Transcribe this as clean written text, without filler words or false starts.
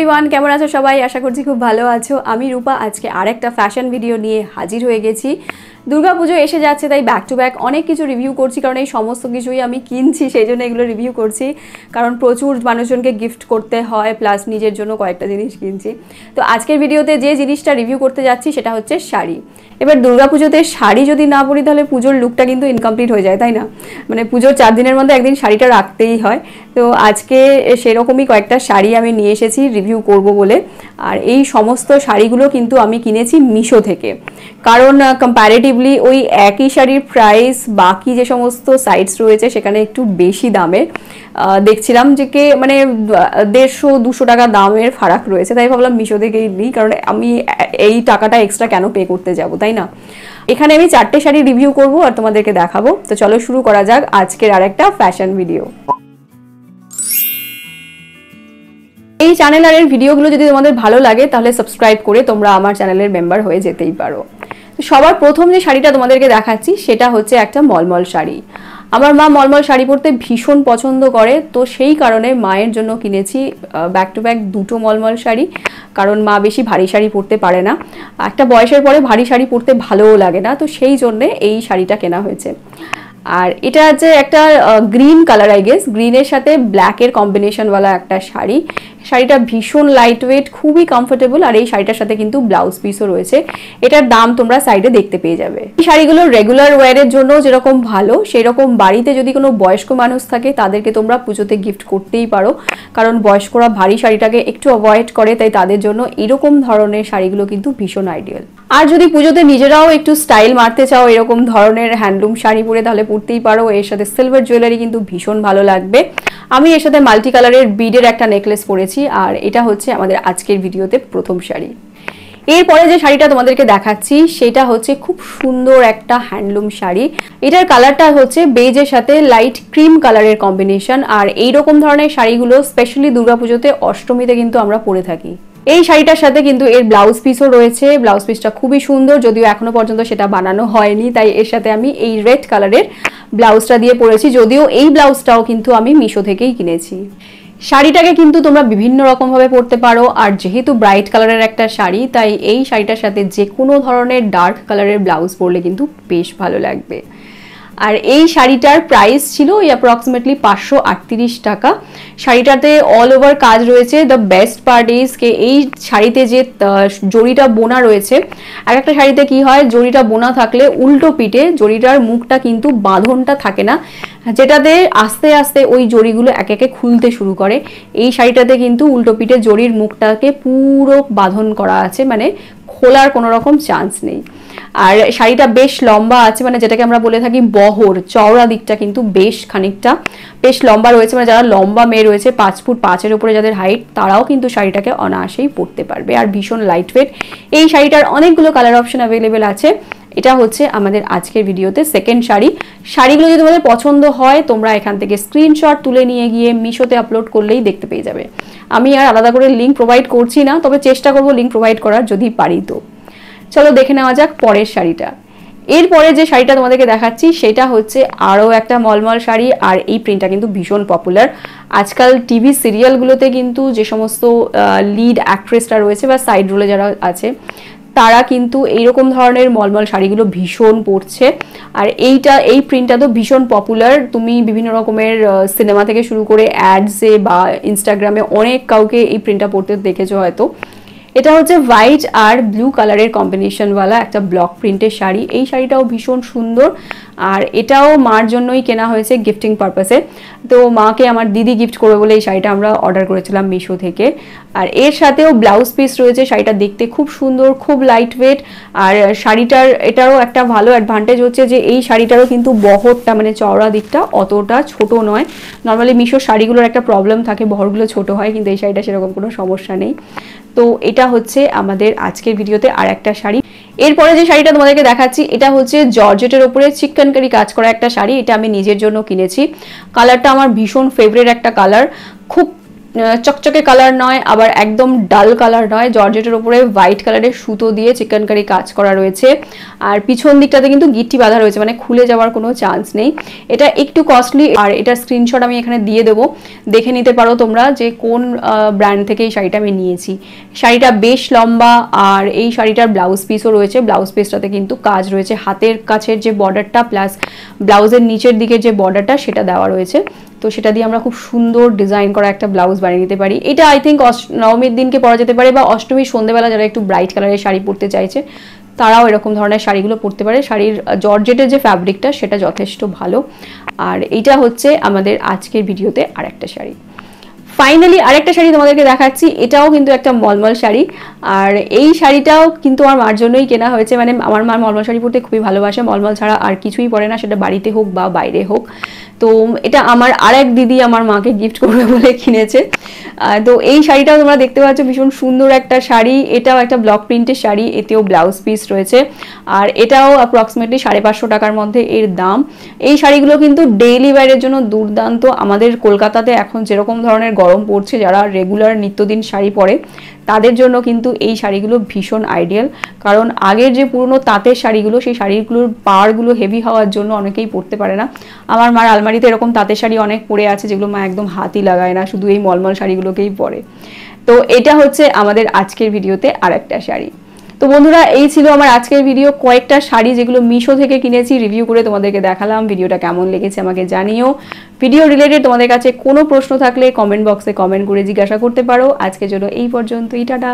Everyone, কেমন আছো সবাই? আশা করছি খুব ভালো আছো। আমি রূপা আজকে আরেকটা ফ্যাশন ভিডিও নিয়ে হাজির হয়ে গেছি। দুর্গাপুজো এসে যাচ্ছে, তাই ব্যাক টু ব্যাক অনেক কিছু রিভিউ করছি, কারণ এই সমস্ত কিছুই আমি কিনছি, সেই জন্য এগুলো রিভিউ করছি। কারণ প্রচুর মানুষজনকে গিফট করতে হয়, প্লাস নিজের জন্য কয়েকটা জিনিস কিনছি। তো আজকের ভিডিওতে যে জিনিসটা রিভিউ করতে যাচ্ছি সেটা হচ্ছে শাড়ি। এবার দুর্গাপুজোতে শাড়ি যদি না পরি তাহলে পুজোর লুকটা কিন্তু ইনকমপ্লিট হয়ে যায়, তাই না? মানে পুজোর 4 দিনের মধ্যে একদিন শাড়িটা রাখতেই হয়। তো আজকে সেরকমই কয়েকটা শাড়ি আমি নিয়ে এসেছি রিভিউ করব বলে। আর এই সমস্ত শাড়িগুলো কিন্তু আমি কিনেছি মিশো থেকে, কারণ কম্প্যারেটিভলি ওই একই শাড়ির প্রাইস বাকি যে সমস্ত সাইটস রয়েছে সেখানে একটু বেশি দামের দেখছিলাম, যে কে মানে 150-200 টাকা দামের ফারাক রয়েছে। তাই ভাবলাম মিশো থেকেই নিই, কারণ আমি এই টাকাটা এক্সট্রা কেন পে করতে যাব, তাই না? এখানে আমি 4টে শাড়ি রিভিউ করব আর তোমাদেরকে দেখাবো। তো চলো শুরু করা যাক আজকের আরেকটা ফ্যাশন ভিডিও। এই চ্যানেলের ভিডিওগুলো যদি তোমাদের ভালো লাগে তাহলে সাবস্ক্রাইব করে তোমরা আমার চ্যানেলের মেম্বার হয়ে যেতেই পারো। সবার প্রথম যে শাড়িটা তোমাদেরকে দেখাচ্ছি সেটা হচ্ছে একটা মলমল শাড়ি। আমার মা মলমল শাড়ি পরতে ভীষণ পছন্দ করে, তো সেই কারণে মায়ের জন্য কিনেছি ব্যাক টু ব্যাক 2টো মলমল শাড়ি। কারণ মা বেশি ভারী শাড়ি পরতে পারে না, একটা বয়সের পরে ভারী শাড়ি পরতে ভালোও লাগে না, তো সেই জন্যে এই শাড়িটা কেনা হয়েছে। আর এটা হচ্ছে একটা গ্রিন কালার, আই গেস গ্রিনের সাথে ব্ল্যাকের কম্বিনেশনওয়ালা একটা শাড়ি। শাড়িটা ভীষণ লাইট ওয়েট, খুবই কমফোর্টেবল। আর এই শাড়িটার সাথে কিন্তু ব্লাউজ পিসও রয়েছে। এটার দাম তোমরা সাইডে দেখতে পেয়ে যাবে। এই শাড়িগুলো রেগুলার ওয়্যারের জন্য যেরকম ভালো, সেই রকম বাড়িতে যদি কোনো বয়স্ক মানুষ থাকে তাদেরকে তোমরা পুজোতে গিফট করতেই পারো, কারণ বয়স্করা ভারী শাড়িটাকে একটু অ্যাভয়েড করে, তাই তাদের জন্য এরকম ধরনের শাড়িগুলো কিন্তু ভীষণ আইডিয়াল। আর যদি পুজোতে নিজেরাও একটু স্টাইল মারতে চাও এরকম ধরনের হ্যান্ডলুম শাড়ি পরে, তাহলে পরতেই পারো। এর সাথে সিলভার জুয়েলারি কিন্তু ভীষণ ভালো লাগবে। আমি এর সাথে মাল্টি কালারের বিডের একটা নেকলেস পরেছি, আর এটা হচ্ছে আমাদের আজকের ভিডিওতে প্রথম শাড়ি। এরপরে যে শাড়িটা তোমাদেরকে দেখাচ্ছি সেটা হচ্ছে খুব সুন্দর একটা হ্যান্ডলুম শাড়ি। এটার কালারটা হচ্ছে বেজের সাথে লাইট ক্রিম কালারের কম্বিনেশন। আর এইরকম ধরনের শাড়িগুলো স্পেশালি দুর্গাপুজোতে অষ্টমীতে কিন্তু আমরা পরে থাকি। এই শাড়িটার সাথে কিন্তু এর ব্লাউজ পিসও রয়েছে। ব্লাউজ পিসটা খুবই সুন্দর, যদিও এখনো পর্যন্ত সেটা বানানো হয়নি, তাই এর সাথে আমি এই রেড কালারের ব্লাউজটা দিয়ে পরেছি, যদিও এই ব্লাউজটাও কিন্তু আমি মিশো থেকেই কিনেছি। শাড়িটাকে কিন্তু তোমরা বিভিন্ন রকমভাবে পরতে পারো, আর যেহেতু ব্রাইট কালারের একটা শাড়ি, তাই এই শাড়িটার সাথে যে কোনো ধরনের ডার্ক কালারের ব্লাউজ পরলে কিন্তু বেশ ভালো লাগবে। আর এই শাড়িটার প্রাইস ছিল অ্যাপ্রক্সিমেটলি 538 টাকা। শাড়িটাতে অল ওভার কাজ রয়েছে। দ্য বেস্ট পার্ট ইজ কে এই শাড়িতে যে জড়িটা বোনা রয়েছে, আর একটা শাড়িতে কি হয়, জড়িটা বোনা থাকলে উল্টো পিঠে জড়িটার মুখটা কিন্তু বাঁধনটা থাকে না, যেটাতে আস্তে আস্তে ওই জড়িগুলো একে একে খুলতে শুরু করে। এই শাড়িটাতে কিন্তু উল্টো পিঠে জড়ির মুখটাকে পুরো বাঁধন করা আছে, মানে খোলার কোনো রকম চান্স নেই। আর শাড়িটা বেশ লম্বা আছে, মানে যেটাকে আমরা বলে থাকি বহর, চওড়া দিকটা কিন্তু বেশ খানিকটা বেশ লম্বা রয়েছে। মানে যারা লম্বা মেয়ে রয়েছে 5 ফুট 5-এর উপরে যাদের হাইট, তারাও কিন্তু শাড়িটাকে অনায়াসেই পরতে পারবে। আর ভীষণ লাইট ওয়েট। এই শাড়িটার অনেকগুলো কালার অপশন অ্যাভেলেবেল আছে। এটা হচ্ছে আমাদের আজকের ভিডিওতে সেকেন্ড শাড়ি। শাড়িগুলো যদি তোমাদের পছন্দ হয় তোমরা এখান থেকে স্ক্রিনশট তুলে নিয়ে গিয়ে মিশোতে আপলোড করলেই দেখতে পেয়ে যাবে। আমি আর আলাদা করে লিঙ্ক প্রোভাইড করছি না, তবে চেষ্টা করবো লিঙ্ক প্রোভাইড করার, যদি পারি তো। চলো দেখে নেওয়া যাক পরের শাড়িটা। এরপরে যে শাড়িটা তোমাদেরকে দেখাচ্ছি সেটা হচ্ছে আরও একটা মলমল শাড়ি। আর এই প্রিন্টটা কিন্তু ভীষণ পপুলার। আজকাল টিভি সিরিয়ালগুলোতে কিন্তু যে সমস্ত লিড অ্যাক্ট্রেসরা রয়েছে বা সাইড রোলে যারা আছে, তারা কিন্তু এইরকম ধরনের মলমল শাড়িগুলো ভীষণ পরছে। আর এই প্রিন্টটা তো ভীষণ পপুলার। তুমি বিভিন্ন রকমের সিনেমা থেকে শুরু করে অ্যাডসে বা ইনস্টাগ্রামে অনেক কাউকে এই প্রিন্টটা পরতে দেখেছো হয়তো। এটা হচ্ছে হোয়াইট আর ব্লু কালারের কম্বিনেশনওয়ালা একটা ব্লক প্রিন্টের শাড়ি। এই শাড়িটাও ভীষণ সুন্দর, আর এটাও মার জন্যই কেনা হয়েছে গিফটিং পারপাসে। তো মাকে আমার দিদি গিফট করবে বলে এই শাড়িটা আমরা অর্ডার করেছিলাম মিশো থেকে। আর এর সাথেও ব্লাউজ পিস রয়েছে। শাড়িটা দেখতে খুব সুন্দর, খুব লাইট ওয়েট। আর শাড়িটার এটারও একটা ভালো অ্যাডভান্টেজ হচ্ছে যে এই শাড়িটারও কিন্তু বহরটা, মানে চওড়া দিকটা অতটা ছোট নয়। নর্মালি মিশোর শাড়িগুলোর একটা প্রবলেম থাকে, বহরগুলো ছোট হয়, কিন্তু এই শাড়িটা সেরকম কোনো সমস্যা নেই। তো এটা হচ্ছে আমাদের আজকের ভিডিওতে আর একটা শাড়ি। এরপরে যে শাড়িটা তোমাদেরকে দেখাচ্ছি এটা হচ্ছে জর্জেটের উপরে চিকনকারি কাজ করা একটা শাড়ি। এটা আমি নিজের জন্য কিনেছি। কালারটা আমার ভীষণ ফেভারিট একটা কালার, খুব চকচকে কালার নয়, আবার একদম ডাল কালার নয়। জর্জেটের উপরে হোয়াইট কালারের সুতো দিয়ে চিকেনকারি কাজ করা রয়েছে, আর পিছন দিকটাতে কিন্তু গিট্টি বাঁধা রয়েছে, মানে খুলে যাওয়ার কোনো চান্স নেই। এটা একটু কস্টলি, আর এটার স্ক্রিনশট আমি এখানে দিয়ে দেবো, দেখে নিতে পারো তোমরা যে কোন ব্র্যান্ড থেকে এই শাড়িটা আমি নিয়েছি। শাড়িটা বেশ লম্বা, আর এই শাড়িটার ব্লাউজ পিসও রয়েছে। ব্লাউজ পিসটাতে কিন্তু কাজ রয়েছে, হাতের কাছের যে বর্ডারটা প্লাস ব্লাউজের নিচের দিকে যে বর্ডারটা সেটা দেওয়া রয়েছে। তো সেটা দিয়ে আমরা খুব সুন্দর ডিজাইন করা একটা ব্লাউজ বানিয়ে নিতে পারি। এটা আই থিঙ্ক নবমীর দিনকে পরা যেতে পারে, বা অষ্টমীর সন্ধ্যেবেলা যারা একটু ব্রাইট কালারের শাড়ি পরতে চাইছে তারাও এরকম ধরনের শাড়িগুলো পরতে পারে। শাড়ির জর্জেটের যে ফ্যাব্রিকটা সেটা যথেষ্ট ভালো। আর এইটা হচ্ছে আমাদের আজকের ভিডিওতে আরেকটা শাড়ি। ফাইনালি আরেকটা শাড়ি তোমাদেরকে দেখাচ্ছি, এটাও কিন্তু একটা মলমল শাড়ি। আর এই শাড়িটাও কিন্তু আমার মার জন্যই কেনা হয়েছে, মানে আমার মা মলমল শাড়ি পরতে খুবই ভালোবাসে, মলমল ছাড়া আর কিছুই পরে না, সেটা বাড়িতে হোক বা বাইরে হোক। তো এটা আমার আরেক দিদি আমার মাকে গিফট করবে বলে কিনেছে। তো এই শাড়িটাও তোমরা দেখতে পাচ্ছ, ভীষণ সুন্দর একটা শাড়ি। এটাও একটা ব্লক প্রিন্টের শাড়ি, এতেও ব্লাউজ পিস রয়েছে, আর এটাও অ্যাপ্রক্সিমেটলি 550 টাকার মধ্যে এর দাম। এই শাড়িগুলো কিন্তু ডেইলি ওয়্যারের জন্য দুর্দান্ত। আমাদের কলকাতাতে এখন যেরকম ধরনের গরম পড়ছে, যারা রেগুলার নিত্যদিন শাড়ি পরে তাদের জন্য কিন্তু এই শাড়িগুলো ভীষণ আইডিয়াল। কারণ আগের যে পুরনো তাঁতের শাড়িগুলো, সেই শাড়িগুলোর পাড়গুলো হেভি হওয়ার জন্য অনেকেই পরতে পারে না। আমার মার আলমারিতে এরকম তাঁতের শাড়ি অনেক পরে আছে, যেগুলো মা একদম হাতই লাগায় না, শুধু এই মলমল শাড়িগুলোকেই পরে। তো এটা হচ্ছে আমাদের আজকের ভিডিওতে আরেকটা শাড়ি। তো বন্ধুরা, এই ছিল আমার আজকের ভিডিও। কয়েকটা শাড়ি যেগুলো মিশো থেকে কিনেছি রিভিউ করে তোমাদেরকে দেখালাম। ভিডিওটা কেমন লেগেছে আমাকে জানিও। ভিডিও রিলেটেড তোমাদের কাছে কোনো প্রশ্ন থাকলে কমেন্ট বক্সে কমেন্ট করে জিজ্ঞাসা করতে পারো। আজকের জন্য এই পর্যন্তই, টাটা।